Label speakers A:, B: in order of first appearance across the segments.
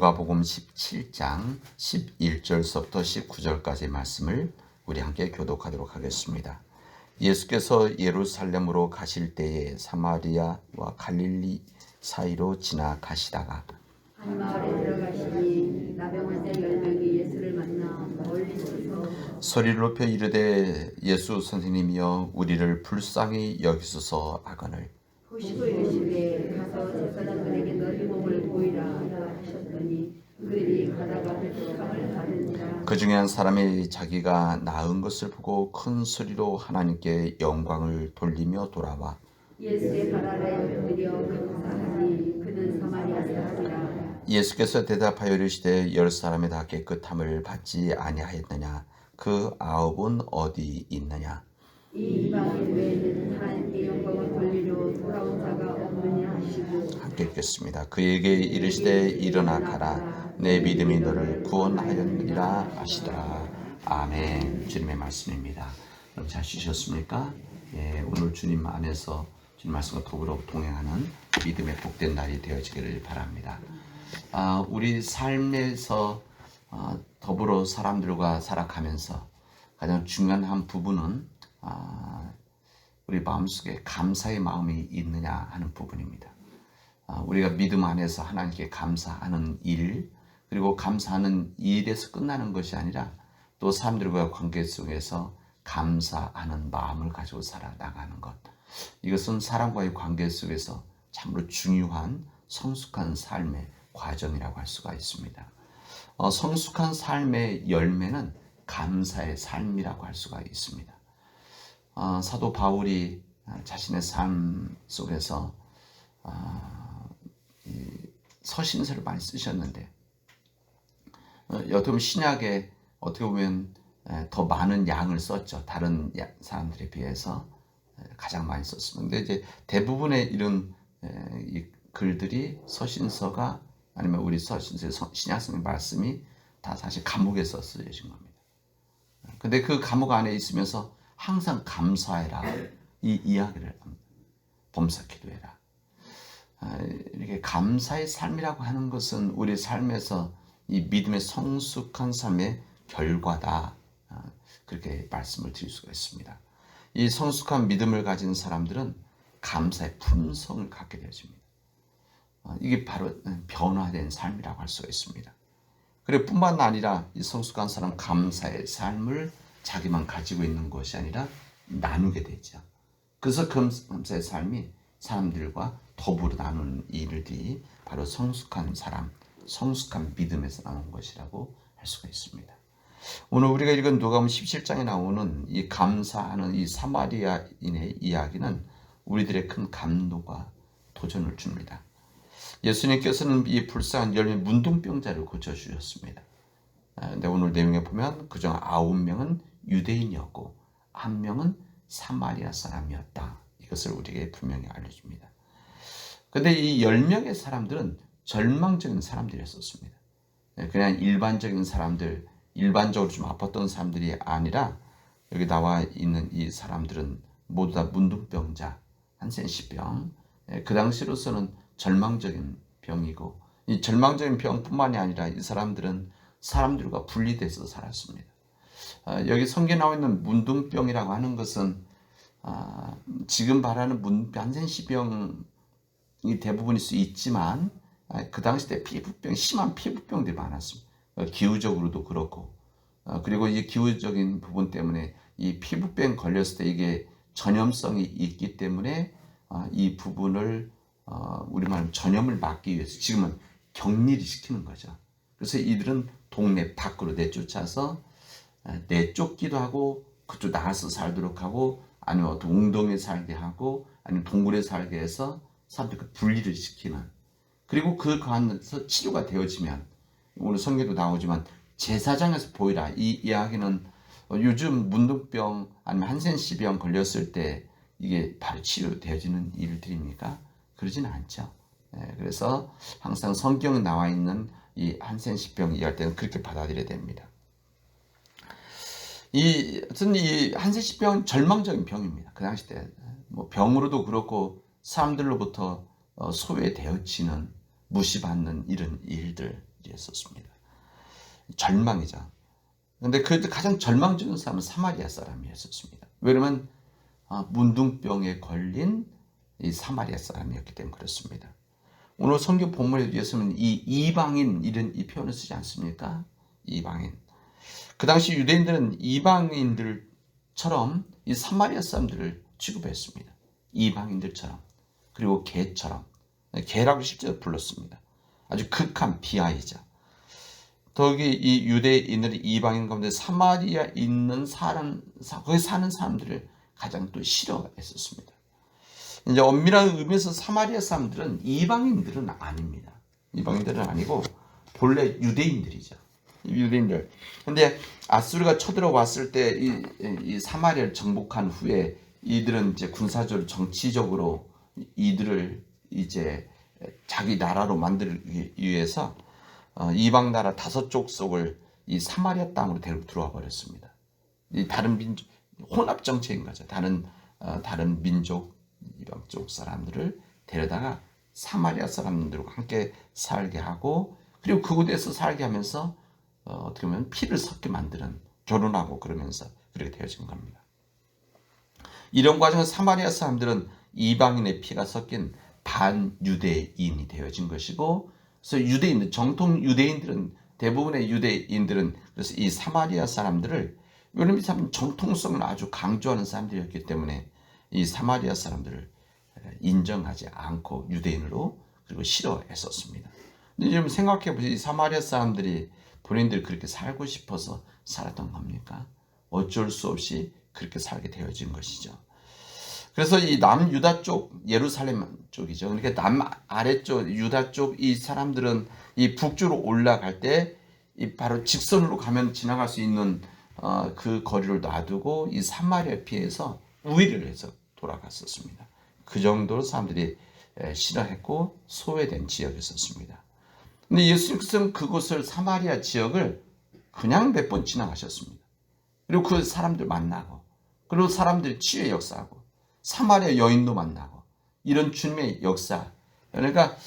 A: 누가복음 17장 11절서부터 19절까지의 말씀을 우리 함께 교독하도록 하겠습니다. 예수께서 예루살렘으로 가실 때에 사마리아와 갈릴리 사이로 지나가시다가
B: 한 마을에 들어가시니 나병 환자 10명이 예수를 만나 멀리 서서
A: 소리를 높여 이르되 예수 선생님이여 우리를 불쌍히 여기소서 하거늘
B: 보시고 이르시되 가서 제사장들에게 너희 몸을 보이라 하셨더니 그들이 가다가 백성을 받으니라.
A: 그 중에 한 사람이 자기가 나은 것을 보고 큰 소리로 하나님께 영광을 돌리며 돌아와
B: 예수의 발 아래 엎드려 감사하니 그는 사마리아 사람이라.
A: 예수께서 대답하여 이르시되 10사람이 다 깨끗함을 받지 아니하였느냐 그 9은 어디 있느냐
B: 이 이방인 외에는 하나님께 영광을 돌리려 돌아온 자가 없느냐 하시고
A: 함께 읽겠습니다. 그에게 이르시되 일어나 가라 내 믿음이 너를 구원하였느니라 하시더라. 아멘. 주님의 말씀입니다. 여러분 잘 쉬셨습니까? 오늘 주님 안에서 주님 말씀과 더불어 동행하는 믿음의 복된 날이 되어지기를 바랍니다. 우리 삶에서 더불어 사람들과 살아가면서 가장 중요한 한 부분은 우리 마음속에 감사의 마음이 있느냐 하는 부분입니다. 우리가 믿음 안에서 하나님께 감사하는 일, 그리고 감사하는 일에서 끝나는 것이 아니라 또 사람들과의 관계 속에서 감사하는 마음을 가지고 살아나가는 것. 이것은 사람과의 관계 속에서 참으로 중요한 성숙한 삶의 과정이라고 할 수가 있습니다. 성숙한 삶의 열매는 감사의 삶이라고 할 수가 있습니다. 사도 바울이 자신의 삶 속에서 서신서를 많이 쓰셨는데 여튼 신약에 어떻게 보면 더 많은 양을 썼죠. 다른 사람들에 비해서 가장 많이 썼습니다. 근데 이제 대부분의 이런 이 글들이 서신서가 아니면 우리 서신서의 신약성의 말씀이 다 사실 감옥에서 쓰여진 겁니다. 근데 그 감옥 안에 있으면서 항상 감사해라 이 이야기를 합니다. 범사 기도해라. 이렇게 감사의 삶이라고 하는 것은 우리 삶에서 이 믿음의 성숙한 삶의 결과다. 그렇게 말씀을 드릴 수가 있습니다. 이 성숙한 믿음을 가진 사람들은 감사의 품성을 갖게 되어집니다. 이게 바로 변화된 삶이라고 할 수가 있습니다. 그리고 뿐만 아니라 이 성숙한 사람 감사의 삶을 자기만 가지고 있는 것이 아니라 나누게 되죠. 그래서 감사의 삶이 사람들과 더불어 나누는 일들이 바로 성숙한 사람, 성숙한 믿음에서 나온 것이라고 할 수가 있습니다. 오늘 우리가 읽은 누가복음 17장에 나오는 이 감사하는 이 사마리아인의 이야기는 우리들의 큰 감동과 도전을 줍니다. 예수님께서는 이 불쌍한 10명 문둥병자를 고쳐주셨습니다. 근데 오늘 내용에 보면 그중 9명은 유대인이었고 1명은 사마리아 사람이었다. 이것을 우리에게 분명히 알려줍니다. 근데 이 10명의 사람들은 절망적인 사람들이었습니다. 그냥 일반적인 사람들, 일반적으로 좀 아팠던 사람들이 아니라 여기 나와 있는 이 사람들은 모두 다 문둥병자, 한센시병. 그 당시로서는 절망적인 병이고 이 절망적인 병뿐만이 아니라 이 사람들은 사람들과 분리돼서 살았습니다. 여기 성경에 나와 있는 문둥병이라고 하는 것은 지금 말하는 한센시병이 대부분일 수 있지만 그 당시 때 피부병, 심한 피부병들이 많았습니다. 기후적으로도 그렇고 그리고 이 기후적인 부분 때문에 이 피부병 걸렸을 때 이게 전염성이 있기 때문에 이 부분을 우리말로 전염을 막기 위해서 지금은 격리를 시키는 거죠. 그래서 이들은 동네 밖으로 내쫓아서 내쫓기도 하고 그쪽 나가서 살도록 하고 아니면 어떤 웅덩이에 살게 하고 아니면 동굴에 살게 해서 사람들 분리를 시키는, 그리고 그 가운데서 치료가 되어지면 오늘 성경에도 나오지만 제사장에서 보이라. 이 이야기는 요즘 문둥병 아니면 한센시병 걸렸을 때 이게 바로 치료되어지는 일들입니까? 그러지는 않죠. 그래서 항상 성경에 나와 있는 이 한센시병 이야기할 때는 그렇게 받아들여야 됩니다. 이 한센시병은 절망적인 병입니다. 그 당시 때 뭐 병으로도 그렇고 사람들로부터 소외되어지는, 무시받는 이런 일들, 일이었었습니다. 절망이죠. 근데 그 가장 절망적인 사람은 사마리아 사람이었습니다. 왜냐면 문둥병에 걸린 이 사마리아 사람이었기 때문에 그렇습니다. 오늘 성경 본문에 예수님은 이 이방인 이런 이 표현을 쓰지 않습니까? 이방인. 그 당시 유대인들은 이방인들처럼 이 사마리아 사람들을 취급했습니다. 이방인들처럼. 그리고 개처럼. 개라고 실제로 불렀습니다. 아주 극한 비하이죠. 더욱이 이 유대인들이 이방인 가운데 사마리아 있는 거기 사는 사람들을 가장 또 싫어했었습니다. 이제 엄밀한 의미에서 사마리아 사람들은 이방인들은 아닙니다. 이방인들은 아니고 본래 유대인들이죠. 유대인들. 근데 아수르가 쳐들어왔을 때 이 사마리아를 정복한 후에 이들은 이제 군사적으로 정치적으로 이들을 이제 자기 나라로 만들기 위해서 이방 나라 5족속을 이 사마리아 땅으로 데리고 들어와 버렸습니다. 이 다른 민족 혼합 정책인 거죠. 다른 민족 이방 쪽 사람들을 데려다가 사마리아 사람들과 함께 살게 하고 그리고 그곳에서 살게 하면서 어떻게 보면 피를 섞게 만드는 결혼하고 그러면서 그렇게 되어진 겁니다. 이런 과정에서 사마리아 사람들은 이방인의 피가 섞인 반유대인이 되어진 것이고 그래서 유대인들 정통 유대인들은 대부분의 유대인들은 그래서 이 사마리아 사람들을 왜냐면 이 사람은 정통성을 아주 강조하는 사람들이었기 때문에 이 사마리아 사람들을 인정하지 않고 유대인으로 그리고 싫어했었습니다. 근데 여러분 생각해 보세요. 이 사마리아 사람들이 본인들이 그렇게 살고 싶어서 살았던 겁니까? 어쩔 수 없이 그렇게 살게 되어진 것이죠. 그래서 이 남유다 쪽 예루살렘 쪽이죠. 그러니까 남 아래쪽 유다 쪽 이 사람들은 이 북쪽으로 올라갈 때 이 바로 직선으로 가면 지나갈 수 있는 그 거리를 놔두고 이 사마리아 피해서 우회를 해서 돌아갔었습니다. 그 정도로 사람들이 싫어했고 소외된 지역이었습니다. 근데 예수님께서는 그곳을 사마리아 지역을 그냥 몇 번 지나가셨습니다. 그리고 그 사람들 만나고 그리고 사람들이 치유의 역사하고 사마리아 여인도 만나고 이런 주님의 역사. 그러니까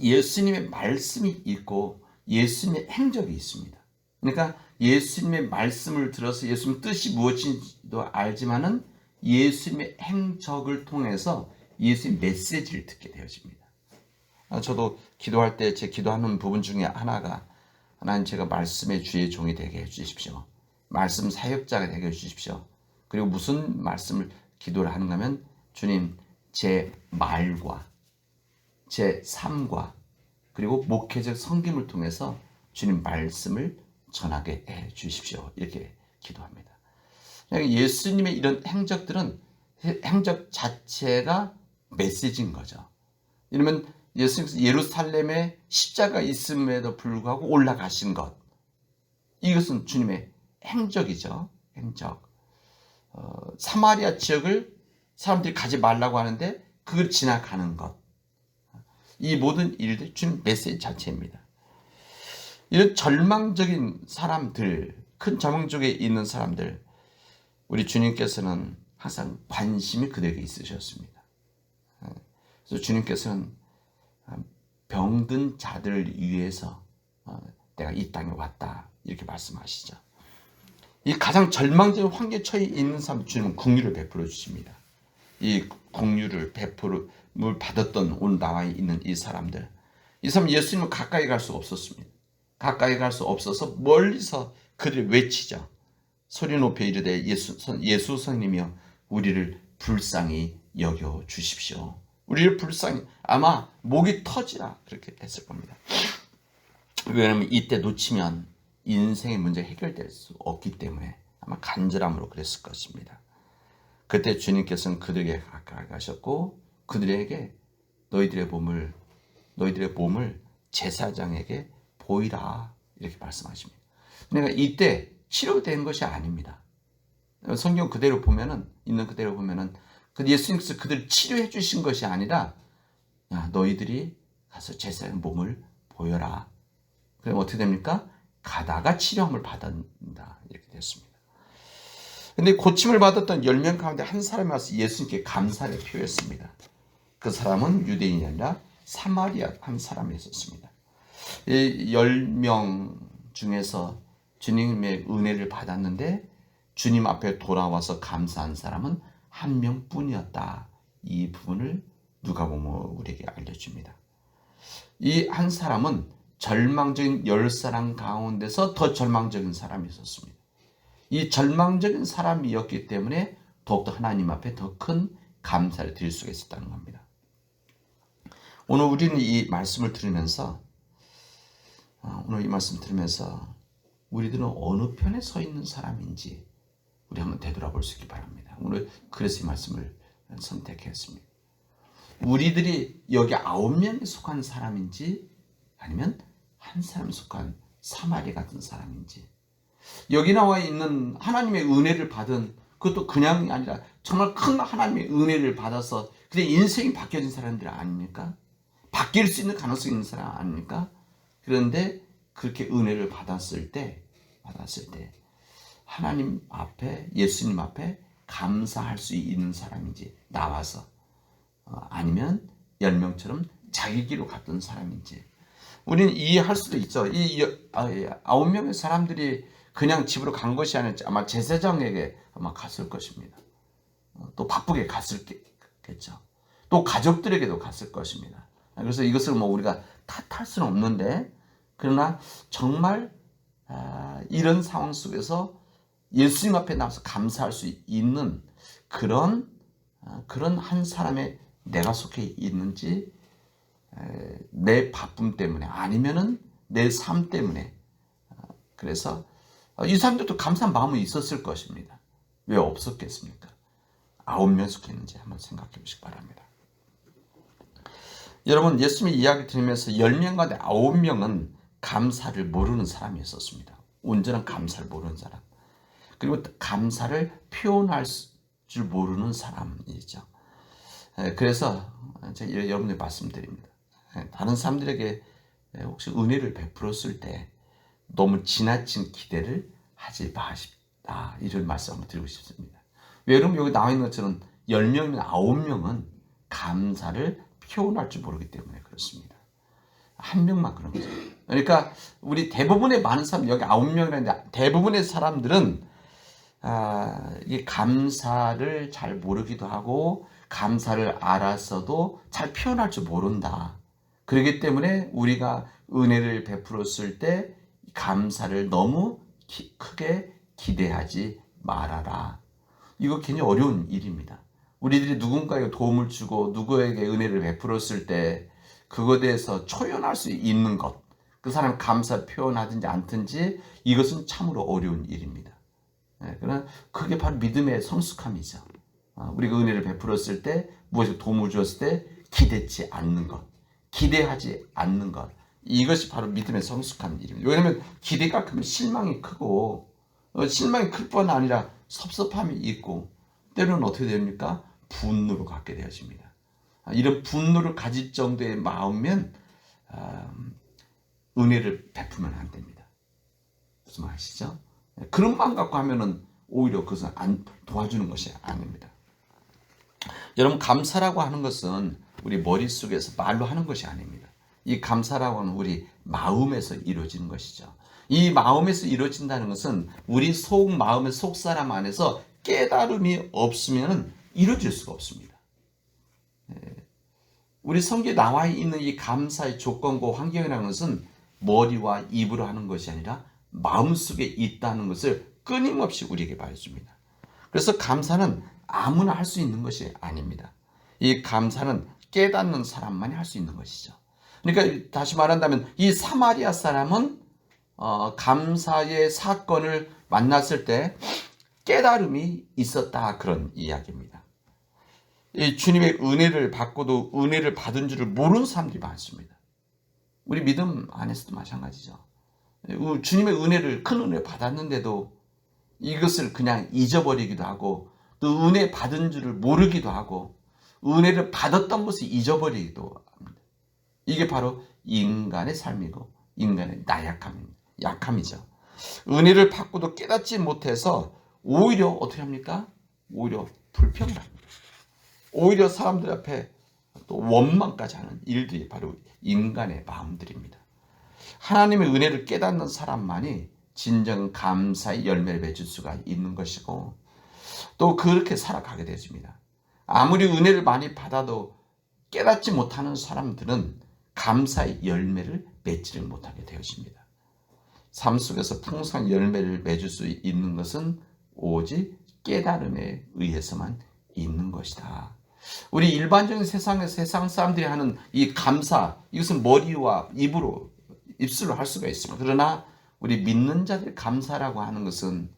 A: 예수님의 말씀이 있고 예수님의 행적이 있습니다. 그러니까 예수님의 말씀을 들어서 예수님 뜻이 무엇인지도 알지만은 예수님의 행적을 통해서 예수님의 메시지를 듣게 되어집니다. 저도 기도할 때 제 기도하는 부분 중에 하나가 하나님 제가 말씀의 주의 종이 되게 해주십시오. 말씀 사역자가 되게 해주십시오. 그리고 무슨 말씀을 기도를 하는가 하면 주님 제 말과 제 삶과 그리고 목회적 섬김을 통해서 주님 말씀을 전하게 해 주십시오. 이렇게 기도합니다. 예수님의 이런 행적들은 행적 자체가 메시지인 거죠. 이러면 예수님께서 예루살렘에 십자가 있음에도 불구하고 올라가신 것. 이것은 주님의 행적이죠. 행적. 사마리아 지역을 사람들이 가지 말라고 하는데 그걸 지나가는 것. 이 모든 일들이 주님 메시지 자체입니다. 이런 절망적인 사람들, 큰 절망 쪽에 있는 사람들, 우리 주님께서는 항상 관심이 그들에게 있으셨습니다. 그래서 주님께서는 병든 자들을 위해서 내가 이 땅에 왔다 이렇게 말씀하시죠. 이 가장 절망적인 환경에 처해 있는 사람 주님은 긍휼을 베풀어 주십니다. 이 긍휼을 베풀음을 받았던 오늘 나와 있는 이 사람들, 이 사람 예수님은 가까이 갈 수 없었습니다. 가까이 갈 수 없어서 멀리서 그들이 외치죠. 소리 높여 이르되 예수 선생님이여 우리를 불쌍히 여겨 주십시오. 우리를 불쌍히 아마 목이 터지라 그렇게 했을 겁니다. 왜냐하면 이때 놓치면 인생의 문제가 해결될 수 없기 때문에 아마 간절함으로 그랬을 것입니다. 그때 주님께서는 그들에게 가까이 가셨고 그들에게 너희들의 몸을 제사장에게 보이라 이렇게 말씀하십니다. 그러니까 이때 치료된 것이 아닙니다. 성경 그대로 보면은 있는 그대로 보면은 예수님께서 그들을 치료해 주신 것이 아니라 야, 너희들이 가서 제사장 몸을 보여라. 그럼 어떻게 됩니까? 가다가 치료함을 받는다 이렇게 됐습니다. 근데 고침을 받았던 10명 가운데 한 사람이 와서 예수님께 감사를 표했습니다. 그 사람은 유대인이 아니라 사마리아 한 사람이 있었습니다. 이 10명 중에서 주님의 은혜를 받았는데 주님 앞에 돌아와서 감사한 사람은 한 명뿐이었다. 이 부분을 누가복음은 우리에게 알려줍니다. 이 한 사람은 절망적인 10사람 가운데서 더 절망적인 사람이 있었습니다. 이 절망적인 사람이었기 때문에 더욱더 하나님 앞에 더 큰 감사를 드릴 수가 있었다는 겁니다. 오늘 우리는 이 말씀을 들으면서 우리들은 어느 편에 서 있는 사람인지 우리 한번 되돌아볼 수 있기 바랍니다. 오늘 그래서 이 말씀을 선택했습니다. 우리들이 여기 9명에 속한 사람인지 아니면 한 사람에 속한 사마리 같은 사람인지, 여기 나와 있는 하나님의 은혜를 받은, 그것도 그냥이 아니라 정말 큰 하나님의 은혜를 받아서 그냥 인생이 바뀌어진 사람들 아닙니까? 바뀔 수 있는 가능성이 있는 사람 아닙니까? 그런데 그렇게 은혜를 받았을 때 하나님 앞에, 예수님 앞에 감사할 수 있는 사람인지, 나와서 아니면 10명처럼 자기 길로 갔던 사람인지 우리는 이해할 수도 있죠. 이 9명의 사람들이 그냥 집으로 간 것이 아니라 아마 제사장에게 아마 갔을 것입니다. 또 바쁘게 갔을겠죠. 또 가족들에게도 갔을 것입니다. 그래서 이것을 우리가 탓할 수는 없는데, 그러나 정말 이런 상황 속에서 예수님 앞에 나와서 감사할 수 있는 그런 한 사람의 내가 속해 있는지, 내 바쁨 때문에 아니면은 내 삶 때문에, 그래서 이 사람들도 감사한 마음이 있었을 것입니다. 왜 없었겠습니까? 9명 속했는지 한번 생각해 보시기 바랍니다. 여러분, 예수님의 이야기 들으면서 10명 가운데 9명은 감사를 모르는 사람이 있었습니다. 온전한 감사를 모르는 사람, 그리고 감사를 표현할 줄 모르는 사람이죠. 그래서 제가 여러분들 말씀드립니다. 다른 사람들에게 혹시 은혜를 베풀었을 때 너무 지나친 기대를 하지 마십다, 이런 말씀 한번 드리고 싶습니다. 왜 여러분, 여기 나와 있는 것처럼 10명이면 9명은 감사를 표현할 줄 모르기 때문에 그렇습니다. 한 명만 그런 거죠. 그러니까 우리 대부분의 많은 사람, 여기 9명이라는데 대부분의 사람들은 이 감사를 잘 모르기도 하고 감사를 알았어도 잘 표현할 줄 모른다. 그렇기 때문에 우리가 은혜를 베풀었을 때 감사를 너무 크게 기대하지 말아라. 이거 굉장히 어려운 일입니다. 우리들이 누군가에게 도움을 주고 누구에게 은혜를 베풀었을 때 그거에 대해서 초연할 수 있는 것, 그 사람 감사 표현하든지 않든지, 이것은 참으로 어려운 일입니다. 그러나 그게 바로 믿음의 성숙함이죠. 우리가 은혜를 베풀었을 때, 무엇에 도움을 주었을 때 기대치 않는 것, 기대하지 않는 것, 이것이 바로 믿음의 성숙한 일입니다. 왜냐하면 기대가 크면 실망이 크고, 실망이 클 뿐 아니라 섭섭함이 있고, 때로는 어떻게 됩니까? 분노를 갖게 되어집니다. 이런 분노를 가질 정도의 마음이면 은혜를 베풀면 안 됩니다. 무슨 말 아시죠? 그런 마음 갖고 하면은 오히려 그것은 안 도와주는 것이 아닙니다. 여러분, 감사라고 하는 것은 우리 머릿속에서 말로 하는 것이 아닙니다. 이 감사라고 하는 우리 마음에서 이루어지는 것이죠. 이 마음에서 이루어진다는 것은 우리 속 마음의 속 사람 안에서 깨달음이 없으면 이루어질 수가 없습니다. 우리 성경에 나와 있는 이 감사의 조건과 환경이라는 것은 머리와 입으로 하는 것이 아니라 마음속에 있다는 것을 끊임없이 우리에게 말해줍니다. 그래서 감사는 아무나 할 수 있는 것이 아닙니다. 이 감사는 깨닫는 사람만이 할 수 있는 것이죠. 그러니까 다시 말한다면 이 사마리아 사람은 감사의 사건을 만났을 때 깨달음이 있었다, 그런 이야기입니다. 이 주님의 은혜를 받고도 은혜를 받은 줄을 모르는 사람들이 많습니다. 우리 믿음 안에서도 마찬가지죠. 주님의 은혜를, 큰 은혜 받았는데도 이것을 그냥 잊어버리기도 하고, 또 은혜 받은 줄을 모르기도 하고, 은혜를 받았던 것을 잊어버리기도 합니다. 이게 바로 인간의 삶이고 인간의 약함이죠. 은혜를 받고도 깨닫지 못해서 오히려 어떻게 합니까? 오히려 불평을 합니다. 오히려 사람들 앞에 또 원망까지 하는 일들이 바로 인간의 마음들입니다. 하나님의 은혜를 깨닫는 사람만이 진정 감사의 열매를 맺을 수가 있는 것이고 또 그렇게 살아가게 되어집니다. 아무리 은혜를 많이 받아도 깨닫지 못하는 사람들은 감사의 열매를 맺지를 못하게 되어집니다. 삶 속에서 풍성한 열매를 맺을 수 있는 것은 오직 깨달음에 의해서만 있는 것이다. 우리 일반적인 세상 사람들이 하는 이 감사, 이것은 머리와 입술로 할 수가 있습니다. 그러나 우리 믿는 자들의 감사라고 하는 것은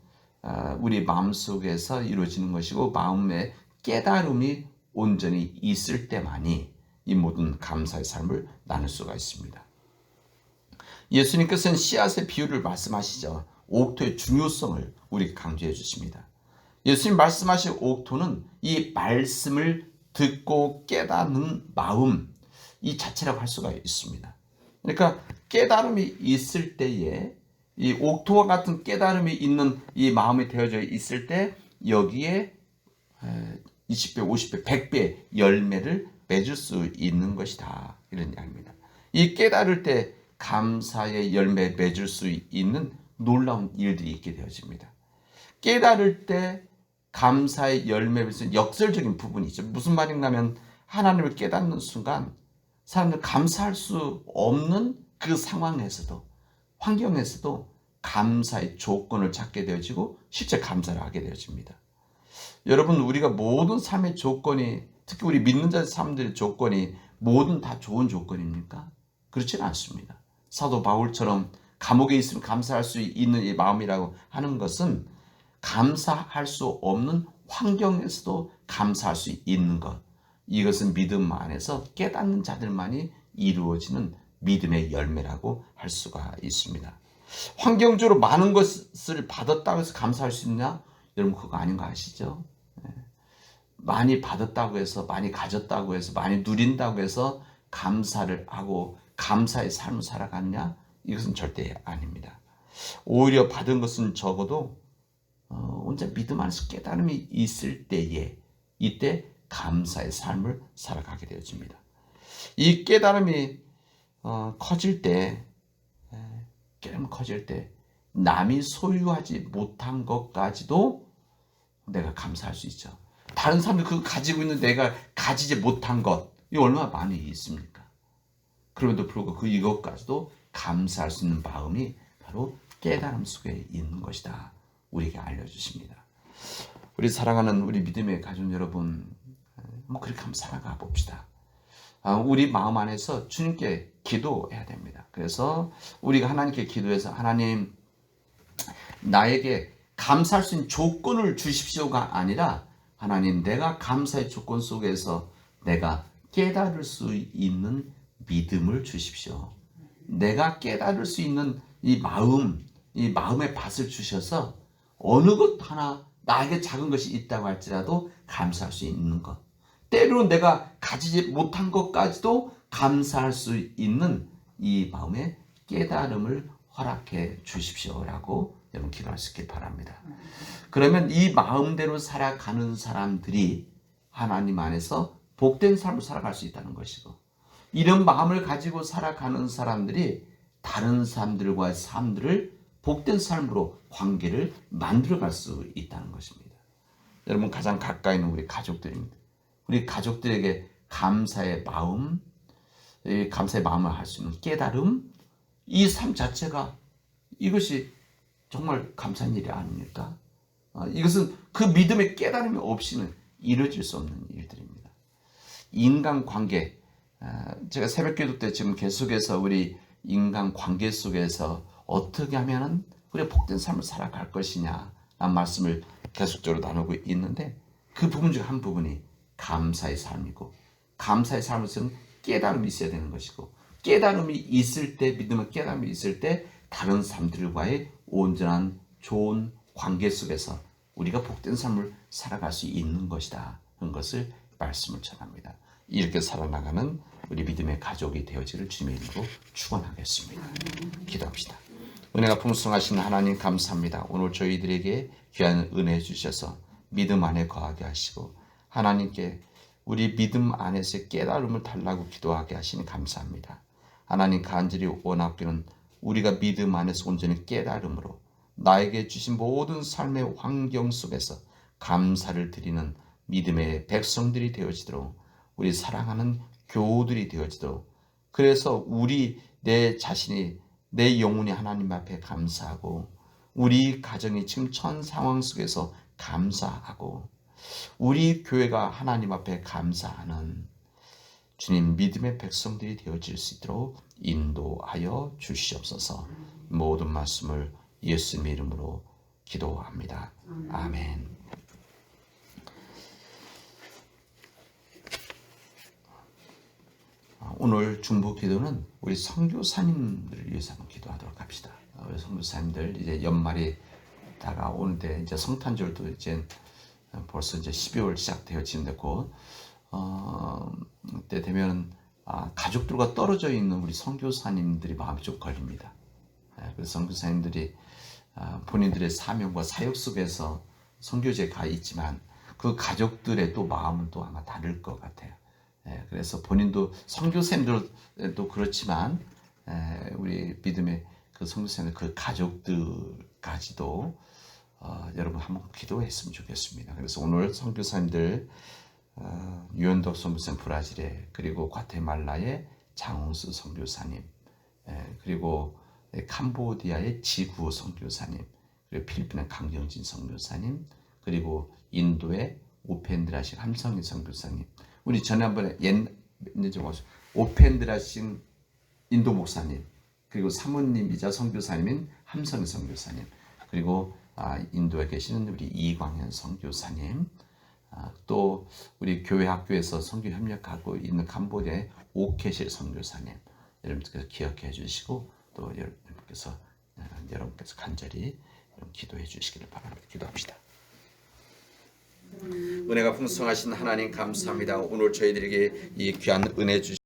A: 우리 마음속에서 이루어지는 것이고 마음의 깨달음이 온전히 있을 때만이 이 모든 감사의 삶을 나눌 수가 있습니다. 예수님께서는 씨앗의 비유를 말씀하시죠. 옥토의 중요성을 우리 강조해 주십니다. 예수님 말씀하신 옥토는 이 말씀을 듣고 깨닫는 마음 이 자체라고 할 수가 있습니다. 그러니까 깨달음이 있을 때에 이 옥토와 같은 깨달음이 있는 이 마음이 되어져 있을 때 여기에 20배, 50배, 100배 열매를 맺을 수 있는 것이다. 이런 이야기입니다. 이 깨달을 때 감사의 열매 맺을 수 있는 놀라운 일들이 있게 되어집니다. 깨달을 때 감사의 열매 맺는 역설적인 부분이 있죠. 무슨 말인가 하면 하나님을 깨닫는 순간 사람들 감사할 수 없는 그 상황에서도 환경에서도 감사의 조건을 찾게 되어지고 실제 감사를 하게 되어집니다. 여러분 우리가 모든 삶의 조건이 특히 우리 믿는 자 사람들의 조건이 모든 다 좋은 조건입니까? 그렇지는 않습니다. 사도 바울처럼 감옥에 있으면 감사할 수 있는 이 마음이라고 하는 것은 감사할 수 없는 환경에서도 감사할 수 있는 것. 이것은 믿음 안에서 깨닫는 자들만이 이루어지는 믿음의 열매라고 할 수가 있습니다. 환경적으로 많은 것을 받았다고 해서 감사할 수 있냐? 여러분 그거 아닌 거 아시죠? 많이 받았다고 해서 많이 가졌다고 해서 많이 누린다고 해서 감사를 하고 감사의 삶을 살아갔냐? 이것은 절대 아닙니다. 오히려 받은 것은 적어도 혼자 믿음 안에서 깨달음이 있을 때에 이때 감사의 삶을 살아가게 되어집니다. 이 깨달음이 커질 때 남이 소유하지 못한 것까지도 내가 감사할 수 있죠. 다른 사람들이 그거 가지고 있는 내가 가지지 못한 것, 이 얼마나 많이 있습니까? 그럼에도 불구하고 이것까지도 감사할 수 있는 마음이 바로 깨달음 속에 있는 것이다. 우리에게 알려주십니다. 우리 사랑하는 우리 믿음의 가족 여러분, 그렇게 한번 살아가 봅시다. 우리 마음 안에서 주님께 기도해야 됩니다. 그래서 우리가 하나님께 기도해서 하나님 나에게 감사할 수 있는 조건을 주십시오가 아니라 하나님 내가 감사의 조건 속에서 내가 깨달을 수 있는 믿음을 주십시오. 내가 깨달을 수 있는 이 마음의 밭을 주셔서 어느 것 하나 나에게 작은 것이 있다고 할지라도 감사할 수 있는 것. 때로는 내가 가지지 못한 것까지도 감사할 수 있는 이 마음의 깨달음을 허락해 주십시오라고 여러분 기도할 수 있길 바랍니다. 그러면 이 마음대로 살아가는 사람들이 하나님 안에서 복된 삶을 살아갈 수 있다는 것이고 이런 마음을 가지고 살아가는 사람들이 다른 사람들과의 삶들을 복된 삶으로 관계를 만들어갈 수 있다는 것입니다. 여러분 가장 가까이 있는 우리 가족들입니다. 우리 가족들에게 감사의 마음을 할 수 있는 깨달음, 이 삶 자체가 이것이 정말 감사한 일이 아닙니까? 이것은 그 믿음의 깨달음이 없이는 이루어질 수 없는 일들입니다. 인간관계, 제가 새벽기도 때 지금 계속해서 우리 인간관계 속에서 어떻게 하면 우리가 복된 삶을 살아갈 것이냐 라는 말씀을 계속적으로 나누고 있는데 그 부분 중 한 부분이 감사의 삶이고 감사의 삶에서는 깨달음이 있어야 되는 것이고 깨달음이 있을 때 믿음의 깨달음이 있을 때 다른 사람들과의 온전한 좋은 관계 속에서 우리가 복된 삶을 살아갈 수 있는 것이다. 그런 것을 말씀을 전합니다. 이렇게 살아나가는 우리 믿음의 가족이 되어지를 주님의 이름으로 축원하겠습니다. 기도합시다. 은혜가 풍성하신 하나님 감사합니다. 오늘 저희들에게 귀한 은혜 주셔서 믿음 안에 거하게 하시고 하나님께 우리 믿음 안에서 깨달음을 달라고 기도하게 하시니 감사합니다. 하나님 간절히 원하기는 우리가 믿음 안에서 온전히 깨달음으로 나에게 주신 모든 삶의 환경 속에서 감사를 드리는 믿음의 백성들이 되어지도록 우리 사랑하는 교우들이 되어지도록 그래서 내 자신이 내 영혼이 하나님 앞에 감사하고 우리 가정이 지금 전 상황 속에서 감사하고 우리 교회가 하나님 앞에 감사하는 주님 믿음의 백성들이 되어질 수 있도록 인도하여 주시옵소서. 모든 말씀을 예수님의 이름으로 기도합니다. 아멘. 오늘 중보 기도는 우리 선교사님들을 위해서 한번 기도하도록 합시다. 우리 선교사님들 이제 연말이 다가오는데 이제 성탄절도 이제 벌써 이제 12월 시작되어지는데 곧 그때 되면 가족들과 떨어져 있는 우리 선교사님들이 마음이 좀 걸립니다. 그래서 선교사님들이 본인들의 사명과 사역 속에서 선교지에 가 있지만 그 가족들의 또 마음은 또 아마 다를 것 같아요. 그래서 본인도 선교사님들도 그렇지만 우리 믿음의 그 선교사님들 그 가족들까지도 여러분 한번 기도했으면 좋겠습니다. 그래서 오늘 선교사님들 유현덕 선교사님 브라질에 그리고 과테말라의 장홍수 선교사님 그리고 캄보디아의 지구 선교사님 그리고 필리핀의 강정진 선교사님 그리고 인도의 오펜드라신 함성희 선교사님 우리 지난번에 오펜드라신 인도 목사님 그리고 사모님이자 선교사님인 함성희 선교사님 그리고 인도에 계시는 우리 이광현 선교사님 또 우리 교회 학교에서 선교 협력하고 있는 캄보디아의 오케실 선교사님 여러분께서 기억해 주시고 또 여러분께서 간절히 기도해 주시기를 바랍니다. 기도합시다. 은혜가 풍성하신 하나님 감사합니다. 오늘 저희들에게 이 귀한 은혜 주시